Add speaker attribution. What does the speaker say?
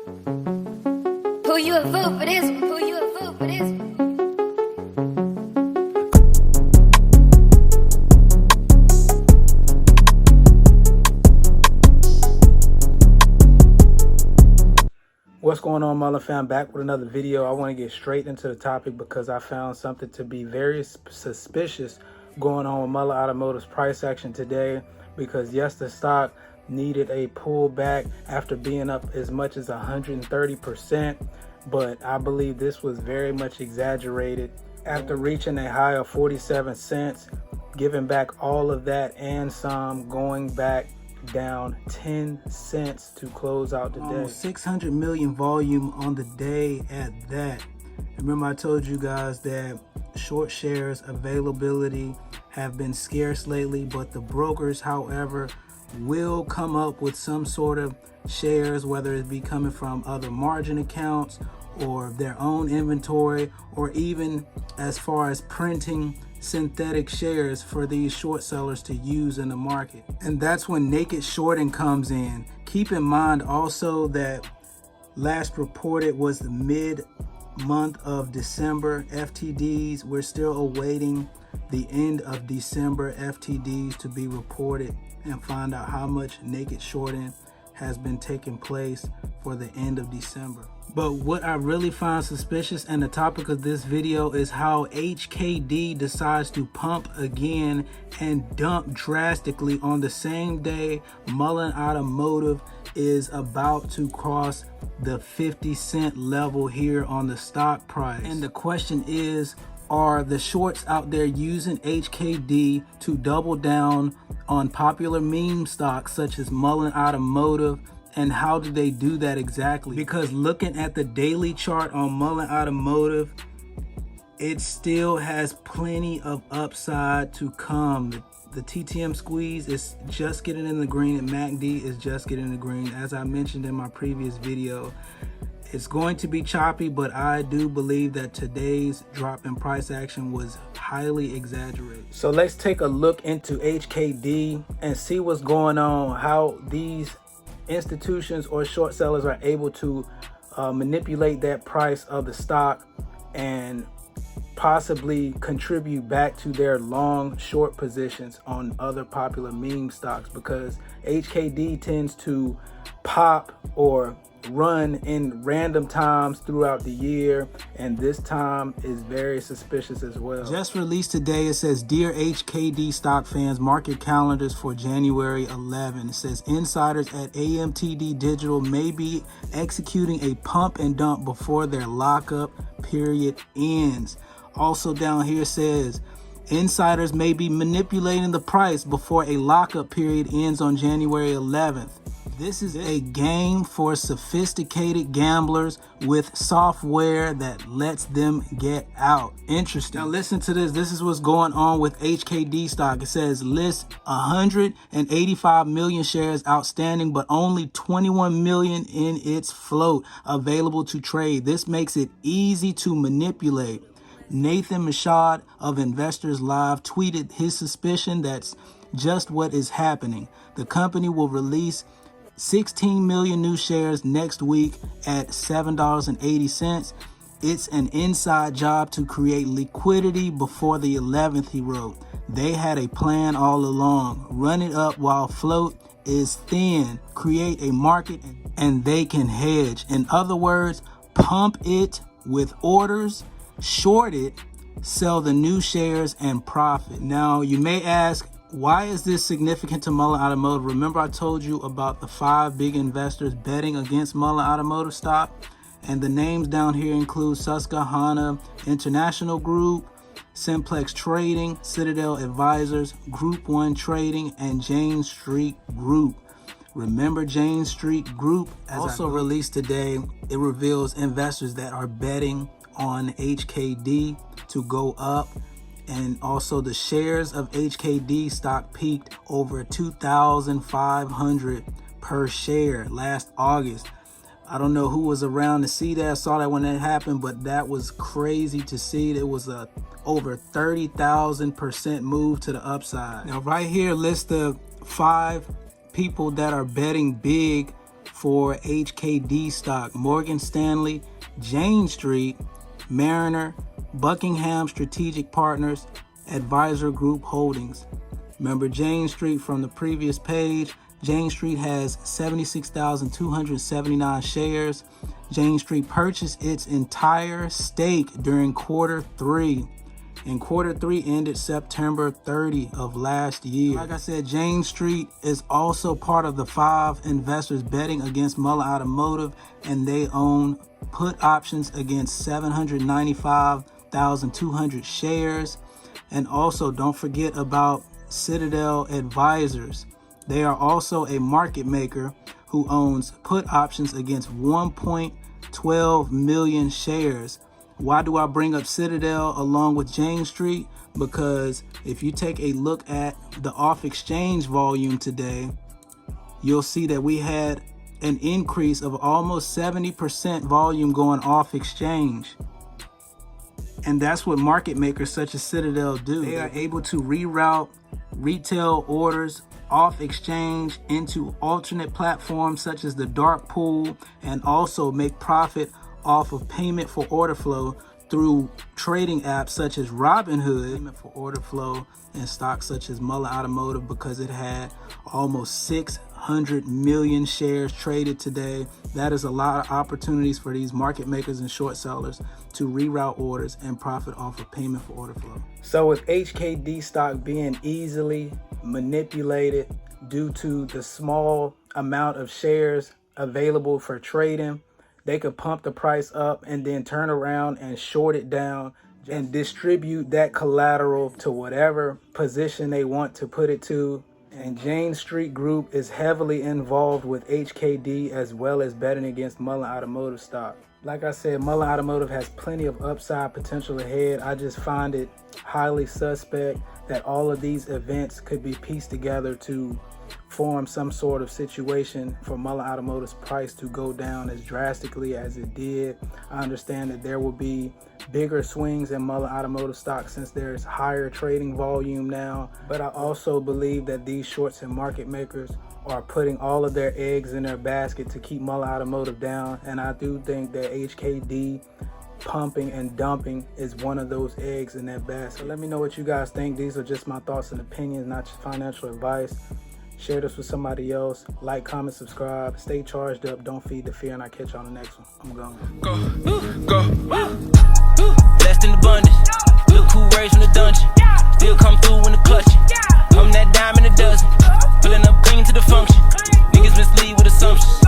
Speaker 1: Who you a fool for this one? Who you a fool for this one?
Speaker 2: What's going on, Mullen fam? Back with another video. I want to get straight into the topic because I found something to be very suspicious going on with Mullen Automotive's price action today, because yes, the stock needed a pullback after being up as much as 130%, but I believe this was very much exaggerated. After reaching a high of 47 cents, giving back all of that and some, going back down 10 cents to close out the day. Almost 600 million volume on the day at that. Remember, I told you guys that short shares availability have been scarce lately, but the brokers, however, will come up with some sort of shares, whether it be coming from other margin accounts or their own inventory, or even as far as printing synthetic shares for these short sellers to use in the market. And that's when naked shorting comes in. Keep in mind also that last reported was the mid-month of December FTDs. We're still awaiting the end of December FTDs to be reported and find out how much naked shorting has been taking place for the end of December. But what I really find suspicious, and the topic of this video, is how HKD decides to pump again and dump drastically on the same day Mullen Automotive is about to cross the 50-cent level here on the stock price. And the question is, are the shorts out there using HKD to double down on popular meme stocks such as Mullen Automotive? And how do they do that exactly? Because looking at the daily chart on Mullen Automotive, it still has plenty of upside to come. The TTM squeeze is just getting in the green, and MACD is just getting in the green. As I mentioned in my previous video, it's going to be choppy, but I do believe that today's drop in price action was highly exaggerated. So let's take a look into HKD and see what's going on, how these institutions or short sellers are able to manipulate that price of the stock and possibly contribute back to their long short positions on other popular meme stocks, because HKD tends to pop or run in random times throughout the year, and this time is very suspicious as well. Just released today, it says, "Dear HKD stock fans, mark your calendars for January 11." It says insiders at AMTD Digital may be executing a pump and dump before their lockup period ends. Also down here says insiders may be manipulating the price before a lockup period ends on January 11th. This is a game for sophisticated gamblers with software that lets them get out. Interesting. Now listen to this. This is what's going on with HKD stock. It says list 185 million shares outstanding, but only 21 million in its float available to trade. This makes it easy to manipulate. Nathan Mashad of Investors Live tweeted his suspicion that's just what is happening. The company will release 16 million new shares next week at $7.80. It's an inside job to create liquidity before the 11th, he wrote. They had a plan all along. Run it up while float is thin. Create a market and they can hedge. In other words, pump it with orders, short it, sell the new shares and profit. Now you may ask, why is this significant to Mullen Automotive? Remember I told you about the 5 big investors betting against Mullen Automotive stock? And the names down here include Susquehanna International Group, Simplex Trading, Citadel Advisors, Group 1 Trading, and Jane Street Group. Remember Jane Street Group? Also released today, it reveals investors that are betting on HKD to go up. And also the shares of HKD stock peaked over 2,500 per share last August. I don't know who was around to see that, saw that when that happened, but that was crazy to see. It was a over 30,000% move to the upside. Now right here lists the 5 people that are betting big for HKD stock: Morgan Stanley, Jane Street, Mariner, Buckingham Strategic Partners, Advisor Group Holdings. Remember Jane Street from the previous page. Jane Street has 76,279 shares. Jane Street purchased its entire stake during quarter 3. And quarter 3 ended September 30 of last year. Like I said, Jane Street is also part of the 5 investors betting against Mullen Automotive, and they own put options against 795,200 shares. And also don't forget about Citadel Advisors. They are also a market maker who owns put options against 1.12 million shares. Why do I bring up Citadel along with Jane Street? Because if you take a look at the off exchange volume today, you'll see that we had an increase of almost 70% volume going off exchange. And that's what market makers such as Citadel do. They are able to reroute retail orders off exchange into alternate platforms such as the dark pool, and also make profit off of payment for order flow through trading apps such as Robinhood. Payment for order flow in stocks such as Mullen Automotive, because it had almost 600 million shares traded today. That is a lot of opportunities for these market makers and short sellers to reroute orders and profit off of payment for order flow. So with HKD stock being easily manipulated due to the small amount of shares available for trading, they could pump the price up and then turn around and short it down and distribute that collateral to whatever position they want to put it to. And Jane Street Group is heavily involved with HKD as well as betting against Mullen Automotive stock. Like I said, Mullen Automotive has plenty of upside potential ahead. I just find it highly suspect that all of these events could be pieced together to form some sort of situation for Mullen Automotive's price to go down as drastically as it did. I understand that there will be bigger swings in Mullen Automotive stock since there's higher trading volume now, but I also believe that these shorts and market makers are putting all of their eggs in their basket to keep Mullen Automotive down, and I do think that HKD pumping and dumping is one of those eggs in that basket. So let me know what you guys think. These are just my thoughts and opinions, not just financial advice. Share this with somebody else. Like, comment, subscribe. Stay charged up. Don't feed the fear, and I'll catch you on the next one. I'm gone.
Speaker 3: Go. Blessed in abundance. Look who raised from the dungeon. Still come through in the clutch. I'm that dime in a dozen. Filling up clean to the function. Niggas mislead with assumptions.